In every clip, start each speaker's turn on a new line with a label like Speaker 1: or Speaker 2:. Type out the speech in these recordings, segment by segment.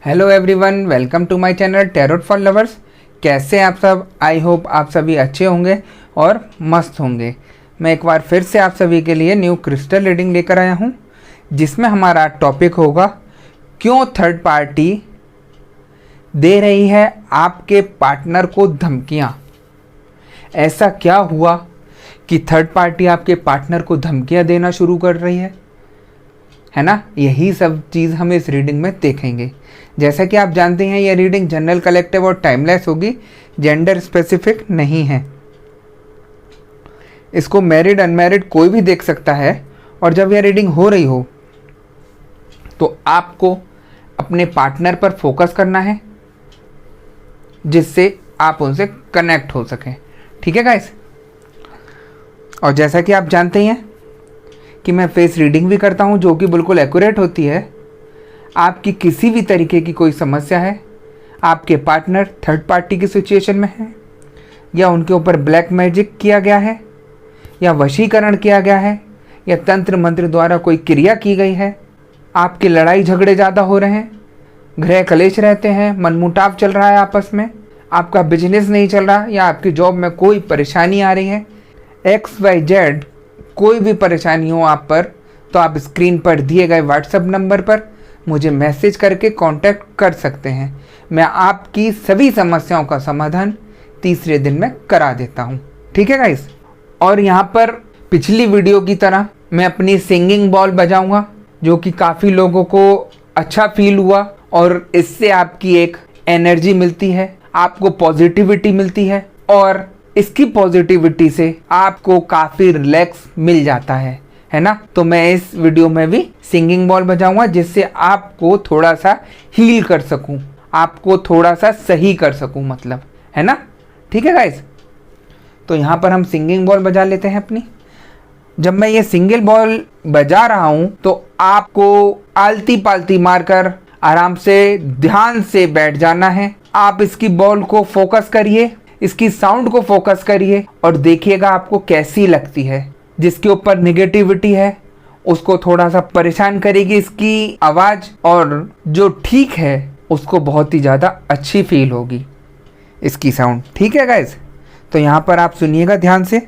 Speaker 1: Hello everyone, welcome to my channel tarot for lovers. कैसे हैं आप सब? आई होप आप सभी अच्छे होंगे और मस्त होंगे। मैं एक बार फिर से आप सभी के लिए न्यू क्रिस्टल रीडिंग लेकर आया हूं, जिसमें हमारा टॉपिक होगा क्यों थर्ड पार्टी दे रही है आपके पार्टनर को धमकियां। ऐसा क्या हुआ कि थर्ड पार्टी आपके पार्टनर को धमकियां देना शुरू कर रही है ना? यही सब चीज़ हम इस रीडिंग में देखेंगे। जैसा कि आप जानते हैं, यह रीडिंग जनरल, कलेक्टिव और टाइमलेस होगी, जेंडर स्पेसिफिक नहीं है। इसको मैरिड अनमैरिड कोई भी देख सकता है। और जब यह रीडिंग हो रही हो तो आपको अपने पार्टनर पर फोकस करना है, जिससे आप उनसे कनेक्ट हो सकें। ठीक है गाइस? और जैसा कि आप जानते हैं कि मैं फेस रीडिंग भी करता हूं, जो कि बिल्कुल एक्यूरेट होती है। आपकी किसी भी तरीके की कोई समस्या है, आपके पार्टनर थर्ड पार्टी की सिचुएशन में है, या उनके ऊपर ब्लैक मैजिक किया गया है, या वशीकरण किया गया है, या तंत्र मंत्र द्वारा कोई क्रिया की गई है, आपकी लड़ाई झगड़े ज़्यादा हो रहे हैं, गृह कलेश रहते हैं, मनमुटाव चल रहा है आपस में, आपका बिजनेस नहीं चल रहा, या आपकी जॉब में कोई परेशानी आ रही है, XYZ कोई भी परेशानी हो आप पर, तो आप स्क्रीन पर दिए गए व्हाट्सएप नंबर पर मुझे मैसेज करके कांटेक्ट कर सकते हैं। मैं आपकी सभी समस्याओं का समाधान तीसरे दिन में करा देता हूं। ठीक है गाइस? और यहाँ पर पिछली वीडियो की तरह मैं अपनी सिंगिंग बॉल बजाऊंगा, जो कि काफ़ी लोगों को अच्छा फील हुआ, और इससे आपकी एक एनर्जी मिलती है, आपको पॉजिटिविटी मिलती है, और इसकी पॉजिटिविटी से आपको काफ़ी रिलैक्स मिल जाता है ना? तो मैं इस वीडियो में भी सिंगिंग बॉल बजाऊंगा, जिससे आपको थोड़ा सा हील कर सकूं, आपको थोड़ा सा सही कर सकूं, मतलब, है ना? ठीक है गाइस? तो यहाँ पर हम सिंगिंग बॉल बजा लेते हैं अपनी। जब मैं ये सिंगल बॉल बजा रहा हूँ तो आपको आलती पालती मारकर आराम से ध्यान से बैठ जाना है। आप इसकी बॉल को फोकस करिए, इसकी साउंड को फोकस करिए, और देखिएगा आपको कैसी लगती है। जिसके ऊपर नेगेटिविटी है उसको थोड़ा सा परेशान करेगी इसकी आवाज़, और जो ठीक है उसको बहुत ही ज़्यादा अच्छी फील होगी इसकी साउंड। ठीक है गाइस? तो यहाँ पर आप सुनिएगा ध्यान से।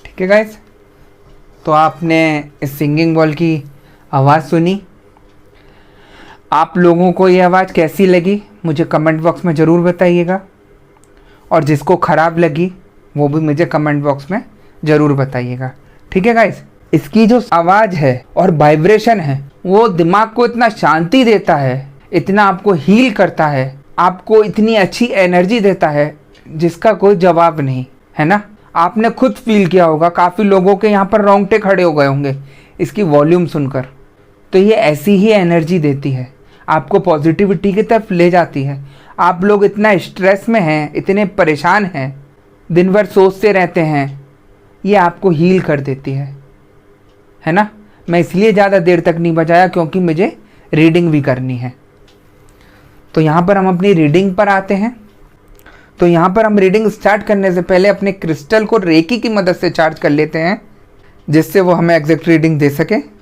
Speaker 1: ठीक है गाइस? तो आपने इस सिंगिंग बॉल की आवाज़ सुनी। आप लोगों को ये आवाज़ कैसी लगी मुझे कमेंट बॉक्स में ज़रूर बताइएगा, और जिसको ख़राब लगी वो भी मुझे कमेंट बॉक्स में ज़रूर बताइएगा। ठीक है गाइस? इसकी जो आवाज़ है और वाइब्रेशन है वो दिमाग को इतना शांति देता है, इतना आपको हील करता है, आपको इतनी अच्छी एनर्जी देता है जिसका कोई जवाब नहीं, है ना? आपने खुद फील किया होगा, काफ़ी लोगों के यहाँ पर रोंगटे खड़े हो गए होंगे इसकी वॉल्यूम सुनकर। तो ये ऐसी ही एनर्जी देती है, आपको पॉजिटिविटी की तरफ ले जाती है। आप लोग इतना स्ट्रेस में हैं, इतने परेशान हैं, दिन भर सोचते रहते हैं, ये आपको हील कर देती है ना। मैं इसलिए ज़्यादा देर तक नहीं बजाया क्योंकि मुझे रीडिंग भी करनी है। तो यहाँ पर हम अपनी रीडिंग पर आते हैं। तो यहाँ पर हम रीडिंग स्टार्ट करने से पहले अपने क्रिस्टल को रेकी की मदद से चार्ज कर लेते हैं, जिससे वो हमें एग्जैक्ट रीडिंग दे सके।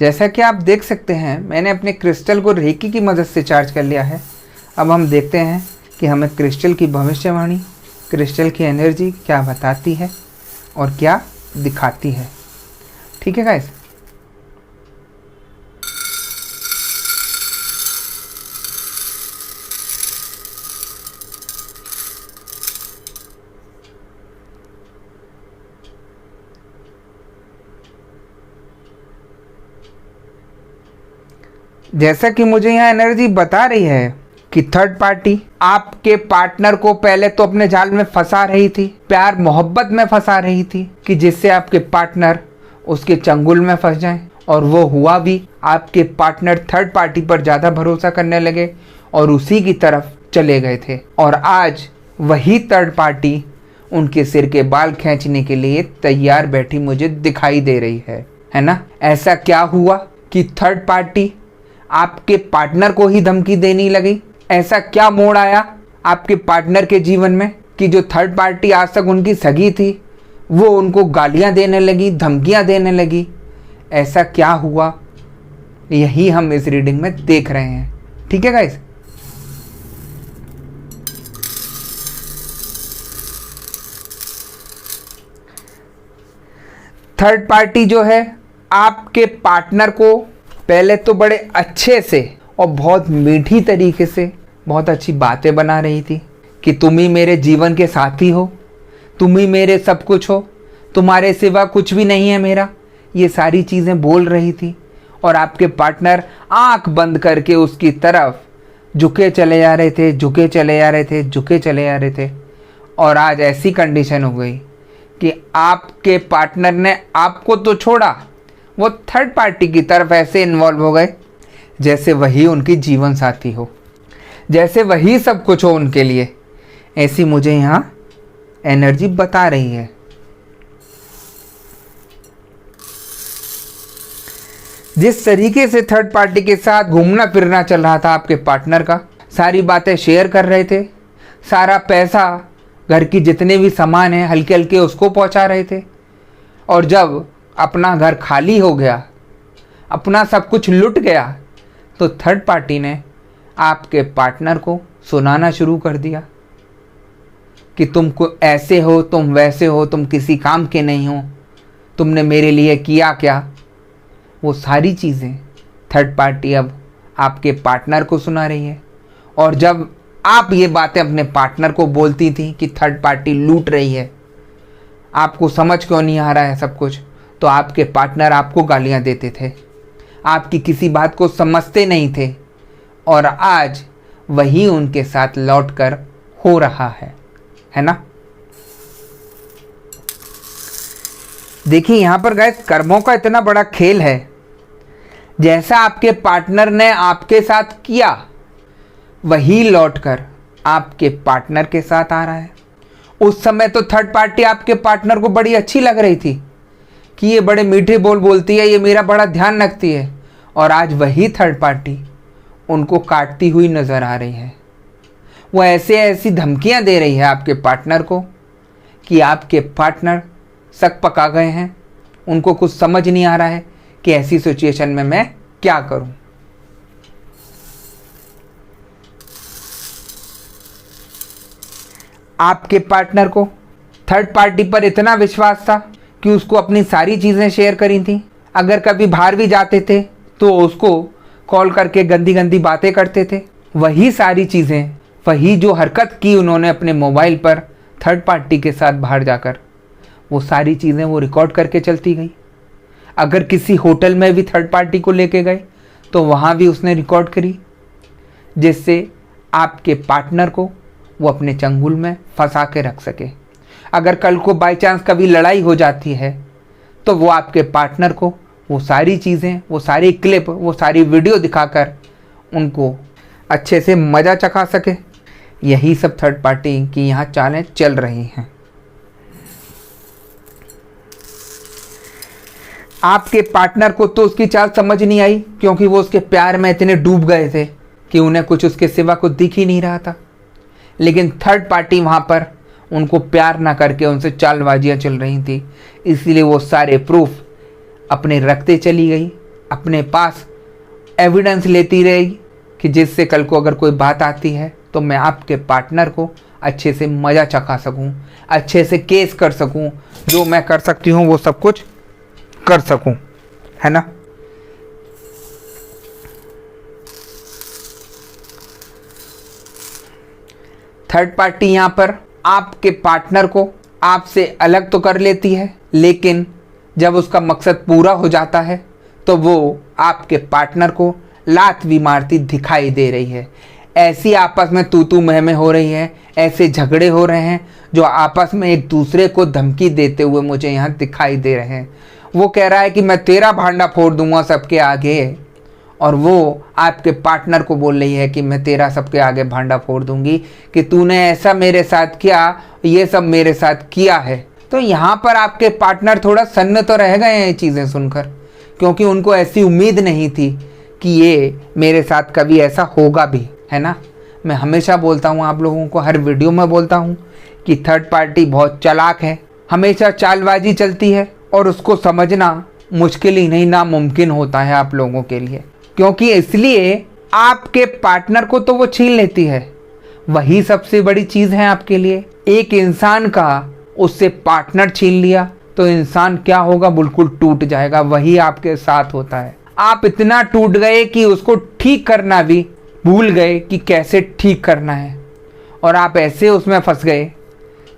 Speaker 1: जैसा कि आप देख सकते हैं, मैंने अपने क्रिस्टल को रेकी की मदद से चार्ज कर लिया है। अब हम देखते हैं कि हमें क्रिस्टल की भविष्यवाणी, क्रिस्टल की एनर्जी क्या बताती है और क्या दिखाती है। ठीक है गाइस। जैसा कि मुझे यहाँ एनर्जी बता रही है कि थर्ड पार्टी आपके पार्टनर को पहले तो अपने जाल में फंसा रही थी, प्यार मोहब्बत में फंसा रही थी कि जिससे आपके पार्टनर उसके चंगुल में फंस जाएं, और वो हुआ भी। आपके पार्टनर थर्ड पार्टी पर ज़्यादा भरोसा करने लगे और उसी की तरफ चले गए थे। और आज वही थर्ड पार्टी उनके सिर के बाल खींचने के लिए तैयार बैठी मुझे दिखाई दे रही है ना। ऐसा क्या हुआ कि थर्ड पार्टी आपके पार्टनर को ही धमकी देने लगी? ऐसा क्या मोड़ आया आपके पार्टनर के जीवन में कि जो थर्ड पार्टी आज तक उनकी सगी थी वो उनको गालियां देने लगी, धमकियां देने लगी? ऐसा क्या हुआ, यही हम इस रीडिंग में देख रहे हैं। ठीक है गाइस। थर्ड पार्टी जो है आपके पार्टनर को पहले तो बड़े अच्छे से और बहुत मीठी तरीके से बहुत अच्छी बातें बना रही थी कि तुम ही मेरे जीवन के साथी हो, तुम ही मेरे सब कुछ हो, तुम्हारे सिवा कुछ भी नहीं है मेरा। ये सारी चीज़ें बोल रही थी और आपके पार्टनर आंख बंद करके उसकी तरफ झुके चले जा रहे थे, झुके चले जा रहे थे, झुके चले जा रहे थे। और आज ऐसी कंडीशन हो गई कि आपके पार्टनर ने आपको तो छोड़ा, वो थर्ड पार्टी की तरफ ऐसे इन्वॉल्व हो गए जैसे वही उनकी जीवन साथी हो, जैसे वही सब कुछ हो उनके लिए। ऐसी मुझे यहाँ एनर्जी बता रही है। जिस तरीके से थर्ड पार्टी के साथ घूमना फिरना चल रहा था आपके पार्टनर का, सारी बातें शेयर कर रहे थे, सारा पैसा, घर की जितने भी सामान हैं हल्के हल्के उसको पहुंचा रहे थे। और जब अपना घर खाली हो गया, अपना सब कुछ लुट गया, तो थर्ड पार्टी ने आपके पार्टनर को सुनाना शुरू कर दिया कि तुम को ऐसे हो, तुम वैसे हो, तुम किसी काम के नहीं हो, तुमने मेरे लिए किया क्या। वो सारी चीज़ें थर्ड पार्टी अब आपके पार्टनर को सुना रही है। और जब आप ये बातें अपने पार्टनर को बोलती थी कि थर्ड पार्टी लूट रही है, आपको समझ क्यों नहीं आ रहा है सब कुछ, तो आपके पार्टनर आपको गालियां देते थे, आपकी किसी बात को समझते नहीं थे। और आज वही उनके साथ लौटकर हो रहा है ना। देखिए यहाँ पर गाइस, कर्मों का इतना बड़ा खेल है। जैसा आपके पार्टनर ने आपके साथ किया, वही लौटकर आपके पार्टनर के साथ आ रहा है। उस समय तो थर्ड पार्टी आपके पार्टनर को बड़ी अच्छी लग रही थी कि ये बड़े मीठे बोल बोलती है, ये मेरा बड़ा ध्यान रखती है। और आज वही थर्ड पार्टी उनको काटती हुई नज़र आ रही है। वो ऐसी धमकियां दे रही है आपके पार्टनर को कि आपके पार्टनर सक पका गए हैं, उनको कुछ समझ नहीं आ रहा है कि ऐसी सिचुएशन में मैं क्या करूं। आपके पार्टनर को थर्ड पार्टी पर इतना विश्वास था कि उसको अपनी सारी चीज़ें शेयर करी थी। अगर कभी बाहर भी जाते थे तो उसको कॉल करके गंदी गंदी बातें करते थे वही सारी चीज़ें, वही जो हरकत की उन्होंने अपने मोबाइल पर थर्ड पार्टी के साथ बाहर जाकर, वो सारी चीज़ें वो रिकॉर्ड करके चलती गई। अगर किसी होटल में भी थर्ड पार्टी को लेके गए तो वहाँ भी उसने रिकॉर्ड करी, जिससे आपके पार्टनर को वो अपने चंगुल में फंसा के रख सके। अगर कल को बाय चांस कभी लड़ाई हो जाती है तो वो आपके पार्टनर को वो सारी चीज़ें, वो सारी क्लिप, वो सारी वीडियो दिखाकर उनको अच्छे से मज़ा चखा सके। यही सब थर्ड पार्टी की यहाँ चालें चल रही हैं। आपके पार्टनर को तो उसकी चाल समझ नहीं आई, क्योंकि वो उसके प्यार में इतने डूब गए थे कि उन्हें कुछ उसके सिवा कुछ दिख ही नहीं रहा था। लेकिन थर्ड पार्टी वहाँ पर उनको प्यार ना करके उनसे चालबाजियाँ चल रही थी, इसलिए वो सारे प्रूफ अपने रखते चली गई, अपने पास एविडेंस लेती रही कि जिससे कल को अगर कोई बात आती है तो मैं आपके पार्टनर को अच्छे से मज़ा चखा सकूं, अच्छे से केस कर सकूं, जो मैं कर सकती हूं वो सब कुछ कर सकूं, है ना। थर्ड पार्टी यहाँ पर आपके पार्टनर को आपसे अलग तो कर लेती है, लेकिन जब उसका मकसद पूरा हो जाता है तो वो आपके पार्टनर को लात भी मारती दिखाई दे रही है। ऐसी आपस में तू मैं हो रही है, ऐसे झगड़े हो रहे हैं जो आपस में एक दूसरे को धमकी देते हुए मुझे यहाँ दिखाई दे रहे हैं। वो कह रहा है कि मैं तेरा भांडा फोड़ दूंगा सबके आगे, और वो आपके पार्टनर को बोल रही है कि मैं तेरा सबके आगे भांडा फोड़ दूंगी कि तूने ऐसा मेरे साथ किया, ये सब मेरे साथ किया है। तो यहाँ पर आपके पार्टनर थोड़ा सन्न तो रह गए हैं ये चीज़ें सुनकर, क्योंकि उनको ऐसी उम्मीद नहीं थी कि ये मेरे साथ कभी ऐसा होगा भी, है ना। मैं हमेशा बोलता हूँ आप लोगों को, हर वीडियो में बोलता हूँ कि थर्ड पार्टी बहुत चालाक है, हमेशा चालबाजी चलती है और उसको समझना मुश्किल ही नहीं नामुमकिन होता है आप लोगों के लिए, क्योंकि इसलिए आपके पार्टनर को तो वो छीन लेती है। वही सबसे बड़ी चीज़ है आपके लिए। एक इंसान का उससे पार्टनर छीन लिया तो इंसान क्या होगा, बिल्कुल टूट जाएगा। वही आपके साथ होता है। आप इतना टूट गए कि उसको ठीक करना भी भूल गए कि कैसे ठीक करना है, और आप ऐसे उसमें फंस गए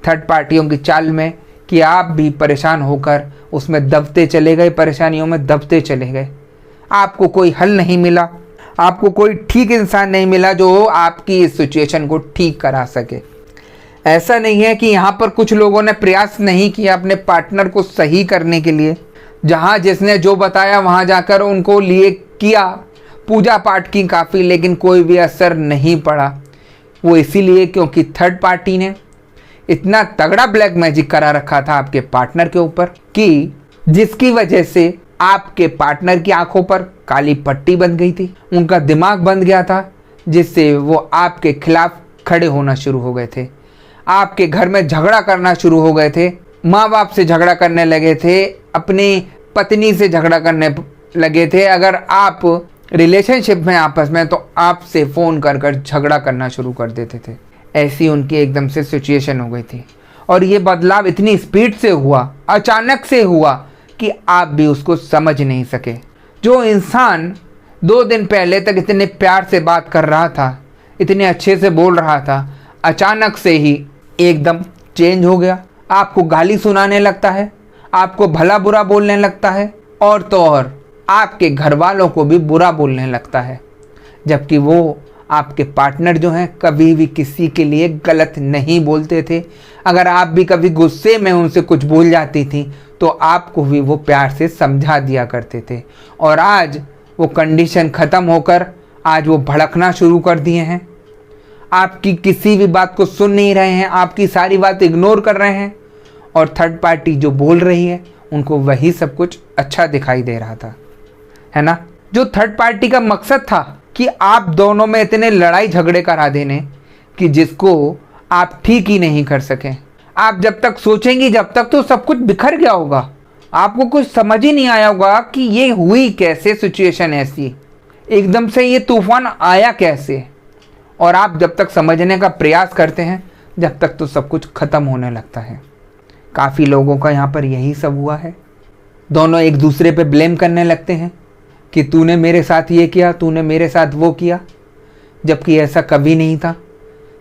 Speaker 1: थर्ड पार्टियों की चाल में कि आप भी परेशान होकर उसमें दबते चले गए, परेशानियों में दबते चले गए। आपको कोई हल नहीं मिला, आपको कोई ठीक इंसान नहीं मिला जो आपकी इस सिचुएशन को ठीक करा सके। ऐसा नहीं है कि यहाँ पर कुछ लोगों ने प्रयास नहीं किया अपने पार्टनर को सही करने के लिए। जहाँ जिसने जो बताया वहाँ जाकर उनको लिए किया, पूजा पाठ की काफ़ी, लेकिन कोई भी असर नहीं पड़ा। वो इसीलिए क्योंकि थर्ड पार्टी ने इतना तगड़ा ब्लैक मैजिक करा रखा था आपके पार्टनर के ऊपर कि जिसकी वजह से आपके पार्टनर की आंखों पर काली पट्टी बन गई थी, उनका दिमाग बंद गया था, जिससे वो आपके खिलाफ खड़े होना शुरू हो गए थे, आपके घर में झगड़ा करना शुरू हो गए थे, माँ बाप से झगड़ा करने लगे थे, अपनी पत्नी से झगड़ा करने लगे थे। अगर आप रिलेशनशिप में आपस में, तो आपसे फ़ोन कर कर झगड़ा करना शुरू कर देते थे। ऐसी उनकी एकदम से सिचुएशन हो गई थी, और ये बदलाव इतनी स्पीड से हुआ, अचानक से हुआ कि आप भी उसको समझ नहीं सके। जो इंसान 2 दिन पहले तक इतने प्यार से बात कर रहा था, इतने अच्छे से बोल रहा था, अचानक से ही एकदम चेंज हो गया। आपको गाली सुनाने लगता है, आपको भला बुरा बोलने लगता है, और तो और आपके घर वालों को भी बुरा बोलने लगता है। जबकि वो आपके पार्टनर जो हैं कभी भी किसी के लिए गलत नहीं बोलते थे। अगर आप भी कभी गुस्से में उनसे कुछ बोल जाती थी तो आपको भी वो प्यार से समझा दिया करते थे। और आज वो कंडीशन ख़त्म होकर आज वो भड़कना शुरू कर दिए हैं, आपकी किसी भी बात को सुन नहीं रहे हैं, आपकी सारी बात इग्नोर कर रहे हैं, और थर्ड पार्टी जो बोल रही है उनको वही सब कुछ अच्छा दिखाई दे रहा था, है ना। जो थर्ड पार्टी का मकसद था कि आप दोनों में इतने लड़ाई झगड़े करा देने कि जिसको आप ठीक ही नहीं कर सकें। आप जब तक सोचेंगी जब तक तो सब कुछ बिखर गया होगा, आपको कुछ समझ ही नहीं आया होगा कि ये हुई कैसे सिचुएशन, ऐसी एकदम से ये तूफान आया कैसे। और आप जब तक समझने का प्रयास करते हैं जब तक तो सब कुछ ख़त्म होने लगता है। काफ़ी लोगों का यहाँ पर यही सब हुआ है। दोनों एक दूसरे पे ब्लेम करने लगते हैं कि तूने मेरे साथ ये किया, तूने मेरे साथ वो किया। जबकि ऐसा कभी नहीं था।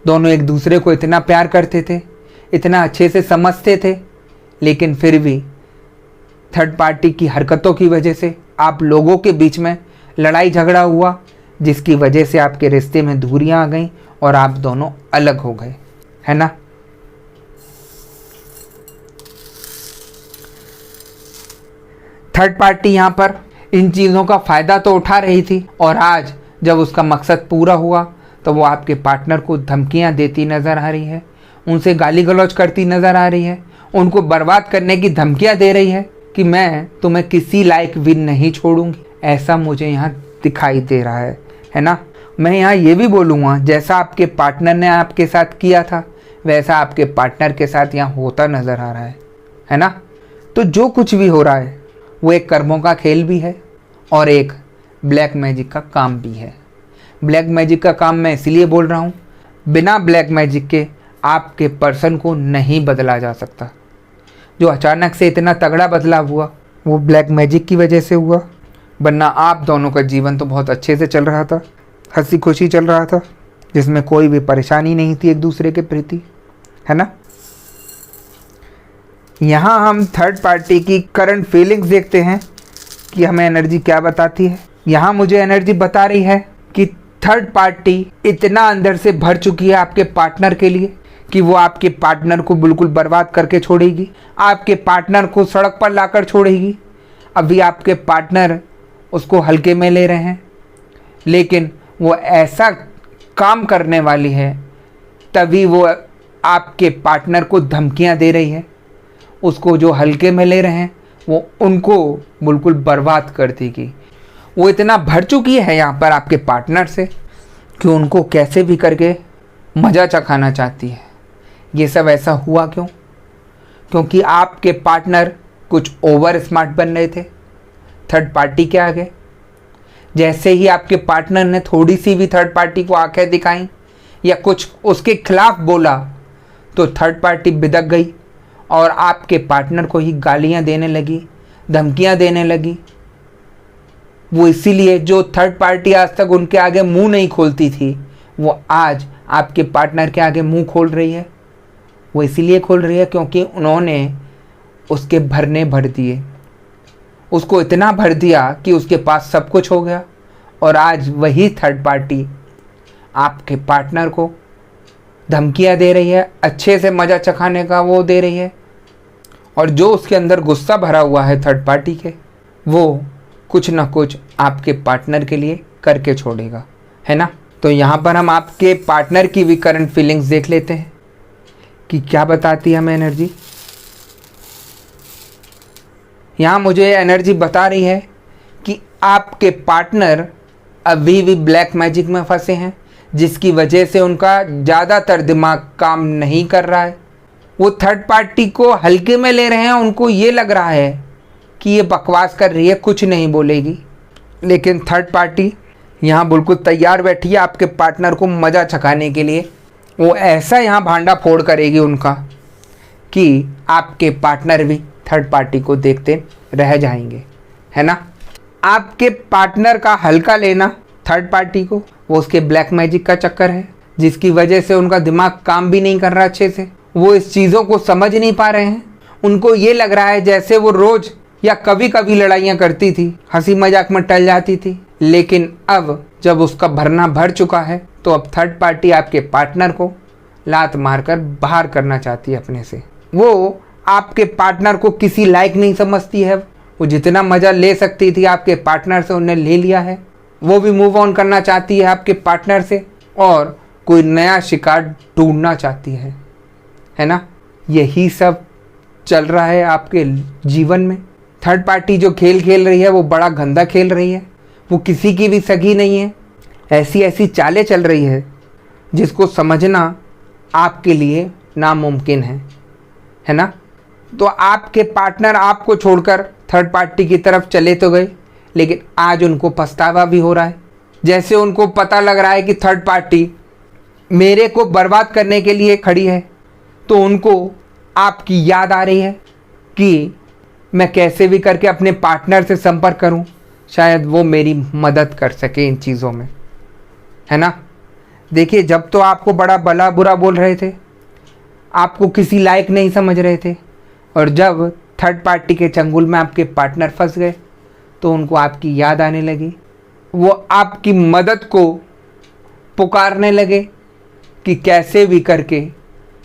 Speaker 1: दोनों एक दूसरे को इतना प्यार करते थे, इतना अच्छे से समझते थे, लेकिन फिर भी थर्ड पार्टी की हरकतों की वजह से आप लोगों के बीच में लड़ाई झगड़ा हुआ, जिसकी वजह से आपके रिश्ते में दूरियां आ गई और आप दोनों अलग हो गए, है ना। थर्ड पार्टी यहाँ पर इन चीज़ों का फ़ायदा तो उठा रही थी, और आज जब उसका मकसद पूरा हुआ तो वो आपके पार्टनर को धमकियाँ देती नज़र आ रही है, उनसे गाली गलौज करती नज़र आ रही है, उनको बर्बाद करने की धमकियाँ दे रही है कि मैं तुम्हें किसी लायक भी नहीं छोड़ूंगी। ऐसा मुझे यहाँ दिखाई दे रहा है ना। मैं यहाँ ये भी बोलूँगा, जैसा आपके पार्टनर ने आपके साथ किया था वैसा आपके पार्टनर के साथ यहाँ होता नज़र आ रहा है ना। तो जो कुछ भी हो रहा है वो एक कर्मों का खेल भी है और एक ब्लैक मैजिक का काम भी है। ब्लैक मैजिक का काम मैं इसलिए बोल रहा हूँ, बिना ब्लैक मैजिक के आपके पर्सन को नहीं बदला जा सकता। जो अचानक से इतना तगड़ा बदलाव हुआ वो ब्लैक मैजिक की वजह से हुआ, वरना आप दोनों का जीवन तो बहुत अच्छे से चल रहा था, हंसी खुशी चल रहा था, जिसमें कोई भी परेशानी नहीं थी एक दूसरे के प्रति, है ना। यहाँ हम थर्ड पार्टी की करंट फीलिंग्स देखते हैं कि हमें एनर्जी क्या बताती है। यहाँ मुझे एनर्जी बता रही है कि थर्ड पार्टी इतना अंदर से भर चुकी है आपके पार्टनर के लिए कि वो आपके पार्टनर को बिल्कुल बर्बाद करके छोड़ेगी, आपके पार्टनर को सड़क पर लाकर छोड़ेगी। अभी आपके पार्टनर उसको हल्के में ले रहे हैं, लेकिन वो ऐसा काम करने वाली है तभी वो आपके पार्टनर को धमकियां दे रही है। उसको जो हल्के में ले रहे हैं वो उनको बिल्कुल बर्बाद कर देगी। वो इतना भर चुकी है यहाँ पर आपके पार्टनर से कि उनको कैसे भी करके मज़ा चखाना चाहती है। ये सब ऐसा हुआ क्यों? क्योंकि आपके पार्टनर कुछ ओवर स्मार्ट बन रहे थे थर्ड पार्टी के आगे। जैसे ही आपके पार्टनर ने थोड़ी सी भी थर्ड पार्टी को आंखें दिखाई या कुछ उसके खिलाफ बोला तो थर्ड पार्टी बिदक गई और आपके पार्टनर को ही गालियां देने लगी, धमकियां देने लगी। वो इसीलिए जो थर्ड पार्टी आज तक उनके आगे मुंह नहीं खोलती थी वो आज आपके पार्टनर के आगे मुंह खोल रही है। वो इसीलिए खोल रही है क्योंकि उन्होंने उसके भरने भर दिए, उसको इतना भर दिया कि उसके पास सब कुछ हो गया। और आज वही थर्ड पार्टी आपके पार्टनर को धमकियां दे रही है, अच्छे से मज़ा चखाने का वो दे रही है, और जो उसके अंदर गुस्सा भरा हुआ है थर्ड पार्टी के वो कुछ ना कुछ आपके पार्टनर के लिए करके छोड़ेगा, है ना। तो यहाँ पर हम आपके पार्टनर की भी करंट फीलिंग्स देख लेते हैं कि क्या बताती है हमें एनर्जी। यहाँ मुझे एनर्जी बता रही है कि आपके पार्टनर अभी भी ब्लैक मैजिक में फंसे हैं, जिसकी वजह से उनका ज़्यादातर दिमाग काम नहीं कर रहा है। वो थर्ड पार्टी को हल्के में ले रहे हैं, उनको ये लग रहा है कि ये बकवास कर रही है, कुछ नहीं बोलेगी, लेकिन थर्ड पार्टी यहाँ बिल्कुल तैयार बैठी है आपके पार्टनर को मज़ा चखाने के लिए। वो ऐसा यहाँ भांडा फोड़ करेगी उनका कि आपके पार्टनर भी थर्ड पार्टी को देखते रह जाएंगे, है ना। आपके पार्टनर का हल्का लेना थर्ड पार्टी को वो उसके ब्लैक मैजिक का चक्कर है, जिसकी वजह से उनका दिमाग काम भी नहीं कर रहा अच्छे से। वो इस चीज़ों को समझ नहीं पा रहे हैं। उनको ये लग रहा है जैसे वो रोज़ या कभी कभी लड़ाइयाँ करती थी, हंसी मजाक में टल जाती थी, लेकिन अब जब उसका भरना भर चुका है तो अब थर्ड पार्टी आपके पार्टनर को लात मारकर बाहर करना चाहती है अपने से। वो आपके पार्टनर को किसी लायक नहीं समझती है। वो जितना मज़ा ले सकती थी आपके पार्टनर से उन्हें ले लिया है। वो भी मूव ऑन करना चाहती है आपके पार्टनर से और कोई नया शिकार ढूंढना चाहती है ना। यही सब चल रहा है आपके जीवन में। थर्ड पार्टी जो खेल खेल रही है वो बड़ा गंदा खेल रही है। वो किसी की भी सगी नहीं है। ऐसी ऐसी चालें चल रही है जिसको समझना आपके लिए नामुमकिन है ना। तो आपके पार्टनर आपको छोड़कर थर्ड पार्टी की तरफ चले तो गए, लेकिन आज उनको पछतावा भी हो रहा है। जैसे उनको पता लग रहा है कि थर्ड पार्टी मेरे को बर्बाद करने के लिए खड़ी है, तो उनको आपकी याद आ रही है कि मैं कैसे भी करके अपने पार्टनर से संपर्क करूं, शायद वो मेरी मदद कर सके इन चीज़ों में, है ना। देखिए, जब तो आपको बड़ा भला बुरा बोल रहे थे, आपको किसी लायक नहीं समझ रहे थे, और जब थर्ड पार्टी के चंगुल में आपके पार्टनर फंस गए तो उनको आपकी याद आने लगी। वो आपकी मदद को पुकारने लगे कि कैसे भी करके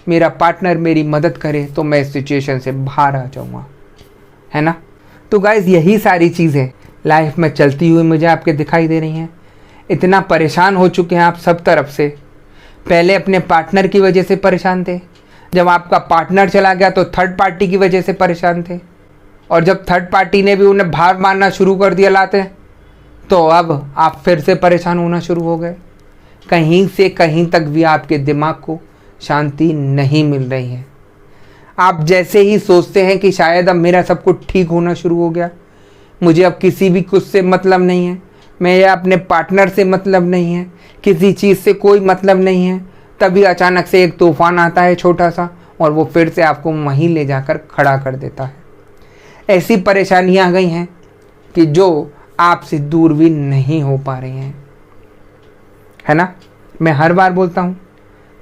Speaker 1: मेरा पार्टनर मेरी मदद करे तो मैं इस सिचुएशन से बाहर आ जाऊँगा, है ना। तो गाइज़, यही सारी चीज़ें लाइफ में चलती हुई मुझे आपके दिखाई दे रही हैं। इतना परेशान हो चुके हैं आप सब तरफ से। पहले अपने पार्टनर की वजह से परेशान थे, जब आपका पार्टनर चला गया तो थर्ड पार्टी की वजह से परेशान थे, और जब थर्ड पार्टी ने भी उन्हें भार मारना शुरू कर दिया लाते, तो अब आप फिर से परेशान होना शुरू हो गए। कहीं से कहीं तक भी आपके दिमाग को शांति नहीं मिल रही है। आप जैसे ही सोचते हैं कि शायद अब मेरा सब कुछ ठीक होना शुरू हो गया, मुझे अब किसी भी कुछ से मतलब नहीं है, मैं अपने पार्टनर से मतलब नहीं है, किसी चीज़ से कोई मतलब नहीं है, तभी अचानक से एक तूफान आता है छोटा सा, और वो फिर से आपको वहीं ले जाकर खड़ा कर देता है। ऐसी परेशानियाँ आ गई हैं कि जो आपसे दूर भी नहीं हो पा रही हैं, है ना। मैं हर बार बोलता हूँ,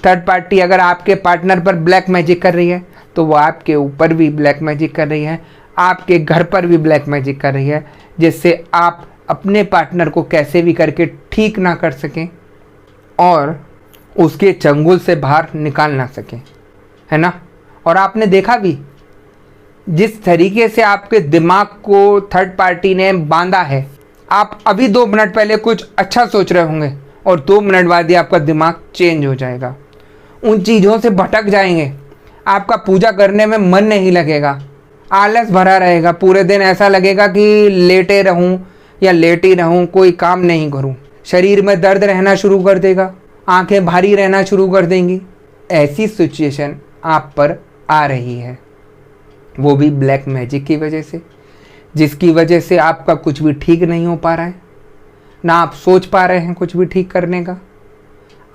Speaker 1: थर्ड पार्टी अगर आपके पार्टनर पर ब्लैक मैजिक कर रही है तो वो आपके ऊपर भी ब्लैक मैजिक कर रही है, आपके घर पर भी ब्लैक मैजिक कर रही है, जिससे आप अपने पार्टनर को कैसे भी करके ठीक ना कर सकें और उसके चंगुल से बाहर निकाल ना सकें, है ना। और आपने देखा भी, जिस तरीके से आपके दिमाग को थर्ड पार्टी ने बांधा है, आप अभी 2 मिनट पहले कुछ अच्छा सोच रहे होंगे और 2 मिनट बाद ही आपका दिमाग चेंज हो जाएगा, उन चीज़ों से भटक जाएंगे, आपका पूजा करने में मन नहीं लगेगा, आलस भरा रहेगा, पूरे दिन ऐसा लगेगा कि लेटे रहूं या लेटी रहूं, कोई काम नहीं करूं, शरीर में दर्द रहना शुरू कर देगा, आंखें भारी रहना शुरू कर देंगी। ऐसी सिचुएशन आप पर आ रही है, वो भी ब्लैक मैजिक की वजह से, जिसकी वजह से आपका कुछ भी ठीक नहीं हो पा रहा है, ना आप सोच पा रहे हैं कुछ भी ठीक करने का।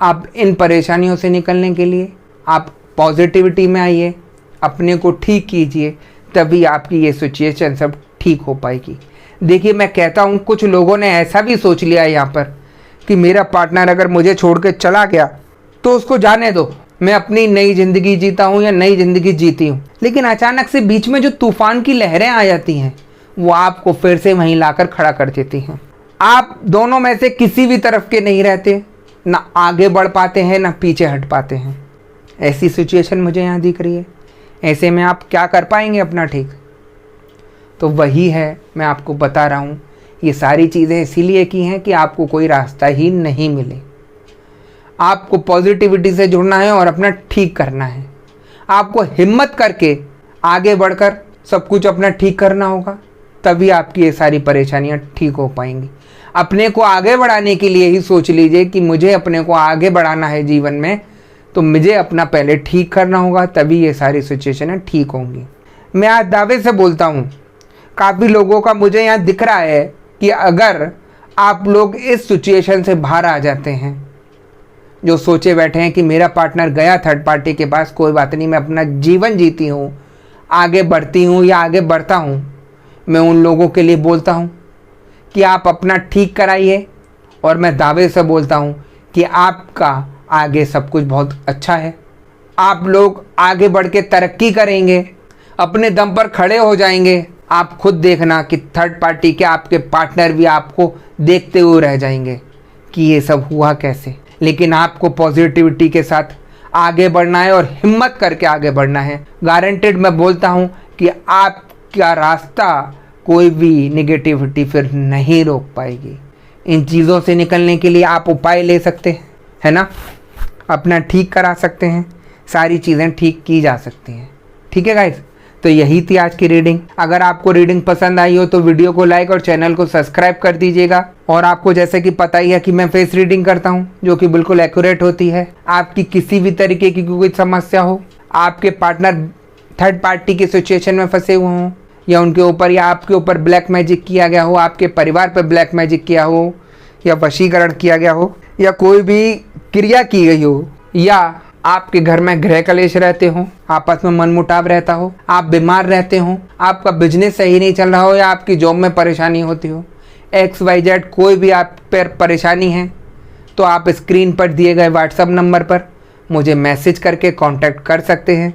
Speaker 1: आप इन परेशानियों से निकलने के लिए आप पॉजिटिविटी में आइए, अपने को ठीक कीजिए, तभी आपकी ये सिचुएशन सब ठीक हो पाएगी। देखिए, मैं कहता हूँ, कुछ लोगों ने ऐसा भी सोच लिया है यहाँ पर कि मेरा पार्टनर अगर मुझे छोड़ के चला गया तो उसको जाने दो, मैं अपनी नई ज़िंदगी जीता हूँ या नई ज़िंदगी जीती हूँ। लेकिन अचानक से बीच में जो तूफ़ान की लहरें आ जाती हैं, वो आपको फिर से वहीं लाकर खड़ा कर देती हैं। आप दोनों में से किसी भी तरफ के नहीं रहते, ना आगे बढ़ पाते हैं ना पीछे हट पाते हैं। ऐसी सिचुएशन मुझे यहाँ दिख रही है। ऐसे में आप क्या कर पाएंगे अपना ठीक? तो वही है, मैं आपको बता रहा हूँ, ये सारी चीज़ें इसीलिए की हैं कि आपको कोई रास्ता ही नहीं मिले। आपको पॉजिटिविटी से जुड़ना है और अपना ठीक करना है। आपको हिम्मत करके आगे बढ़कर सब कुछ अपना ठीक करना होगा, तभी आपकी ये सारी परेशानियाँ ठीक हो पाएंगी। अपने को आगे बढ़ाने के लिए ही सोच लीजिए कि मुझे अपने को आगे बढ़ाना है जीवन में, तो मुझे अपना पहले ठीक करना होगा, तभी ये सारी सिचुएशनें ठीक होंगी। मैं आज दावे से बोलता हूँ, काफ़ी लोगों का मुझे यहाँ दिख रहा है कि अगर आप लोग इस सिचुएशन से बाहर आ जाते हैं, जो सोचे बैठे हैं कि मेरा पार्टनर गया थर्ड पार्टी के पास, कोई बात नहीं, मैं अपना जीवन जीती हूँ, आगे बढ़ती हूँ या आगे बढ़ता हूँ, मैं उन लोगों के लिए बोलता हूँ कि आप अपना ठीक कराइए, और मैं दावे से बोलता हूँ कि आपका आगे सब कुछ बहुत अच्छा है। आप लोग आगे बढ़ के तरक्की करेंगे, अपने दम पर खड़े हो जाएंगे। आप खुद देखना कि थर्ड पार्टी के आपके पार्टनर भी आपको देखते हुए रह जाएंगे कि ये सब हुआ कैसे। लेकिन आपको पॉजिटिविटी के साथ आगे बढ़ना है और हिम्मत करके आगे बढ़ना है। गारंटेड मैं बोलता हूँ कि आपका रास्ता कोई भी नेगेटिविटी फिर नहीं रोक पाएगी। इन चीज़ों से निकलने के लिए आप उपाय ले सकते हैं, है ना, अपना ठीक करा सकते हैं, सारी चीज़ें ठीक की जा सकती हैं। ठीक है गाइस, तो यही थी आज की रीडिंग। अगर आपको रीडिंग पसंद आई हो तो वीडियो को लाइक और चैनल को सब्सक्राइब कर दीजिएगा। और आपको जैसे कि पता ही है कि मैं फेस रीडिंग करता हूं, जो कि बिल्कुल एक्यूरेट होती है। आपकी किसी भी तरीके की कोई समस्या हो, आपके पार्टनर थर्ड पार्टी की सिचुएशन में फंसे हुए हों, या उनके ऊपर या आपके ऊपर ब्लैक मैजिक किया गया हो, आपके परिवार पर ब्लैक मैजिक किया हो, या वशीकरण किया गया हो, या कोई भी क्रिया की गई हो, या आपके घर में गृह कलेश रहते हो, आपस में मनमुटाव रहता हो, आप बीमार रहते हो, आपका बिजनेस सही नहीं चल रहा हो, या आपकी जॉब में परेशानी होती हो, XYZ कोई भी आप पर परेशानी है, तो आप स्क्रीन पर दिए गए व्हाट्सएप नंबर पर मुझे मैसेज करके कांटेक्ट कर सकते हैं।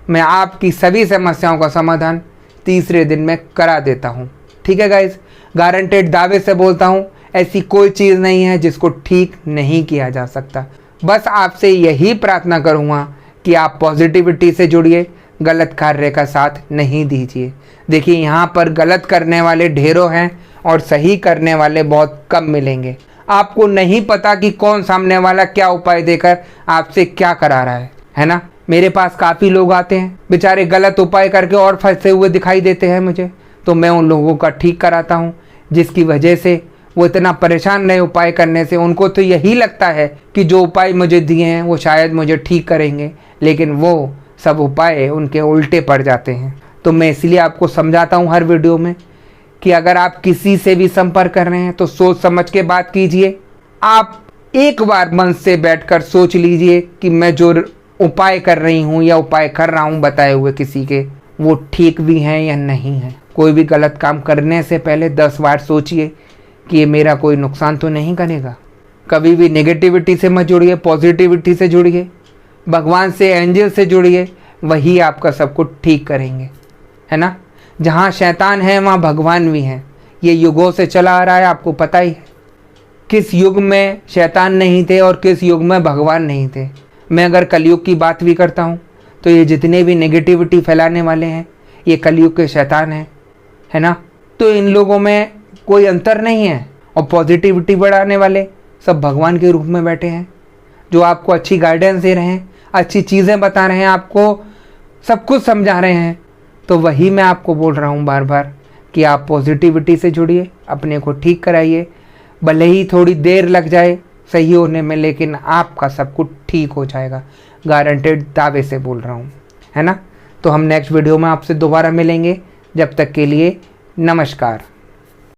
Speaker 1: मैं आपकी सभी समस्याओं का समाधान तीसरे दिन में करा देता हूँ। ठीक है गाइस, गारंटेड दावे से बोलता हूँ, ऐसी कोई चीज़ नहीं है जिसको ठीक नहीं किया जा सकता। बस आपसे यही प्रार्थना करूँगा कि आप पॉजिटिविटी से जुड़िए, गलत कार्य का साथ नहीं दीजिए। देखिए, यहाँ पर गलत करने वाले ढेरों हैं और सही करने वाले बहुत कम मिलेंगे। आपको नहीं पता कि कौन सामने वाला क्या उपाय देकर आपसे क्या करा रहा है ना। मेरे पास काफ़ी लोग आते हैं, बेचारे गलत उपाय करके और फंसे हुए दिखाई देते हैं मुझे, तो मैं उन लोगों का ठीक कराता हूँ, जिसकी वजह से वो इतना परेशान रहे उपाय करने से। उनको तो यही लगता है कि जो उपाय मुझे दिए हैं वो शायद मुझे ठीक करेंगे, लेकिन वो सब उपाय उनके उल्टे पड़ जाते हैं। तो मैं इसलिए आपको समझाता हूँ हर वीडियो में कि अगर आप किसी से भी संपर्क कर रहे हैं तो सोच समझ के बात कीजिए। आप एक बार मन से बैठकर सोच लीजिए कि मैं जो उपाय कर रही हूँ या उपाय कर रहा हूँ बताए हुए किसी के, वो ठीक भी हैं या नहीं है। कोई भी गलत काम करने से पहले 10 बार सोचिए कि ये मेरा कोई नुकसान तो नहीं करेगा। कभी भी नेगेटिविटी से मत जुड़िए, पॉजिटिविटी से जुड़िए, भगवान से, एंजल से जुड़िए, वही आपका सब कुछ ठीक करेंगे, है ना। जहाँ शैतान है वहाँ भगवान भी हैं। ये युगों से चला आ रहा है, आपको पता ही है किस युग में शैतान नहीं थे और किस युग में भगवान नहीं थे। मैं अगर कलयुग की बात भी करता हूँ तो ये जितने भी नेगेटिविटी फैलाने वाले हैं ये कलयुग के शैतान हैं, है ना। तो इन लोगों में कोई अंतर नहीं है, और पॉजिटिविटी बढ़ाने वाले सब भगवान के रूप में बैठे हैं, जो आपको अच्छी गाइडेंस दे रहे हैं, अच्छी चीज़ें बता रहे हैं, आपको सब कुछ समझा रहे हैं। तो वही मैं आपको बोल रहा हूँ बार बार कि आप पॉजिटिविटी से जुड़िए, अपने को ठीक कराइए। भले ही थोड़ी देर लग जाए सही होने में, लेकिन आपका सब कुछ ठीक हो जाएगा, गारंटेड दावे से बोल रहा हूँ, है ना। तो हम नेक्स्ट वीडियो में आपसे दोबारा मिलेंगे। जब तक के लिए नमस्कार।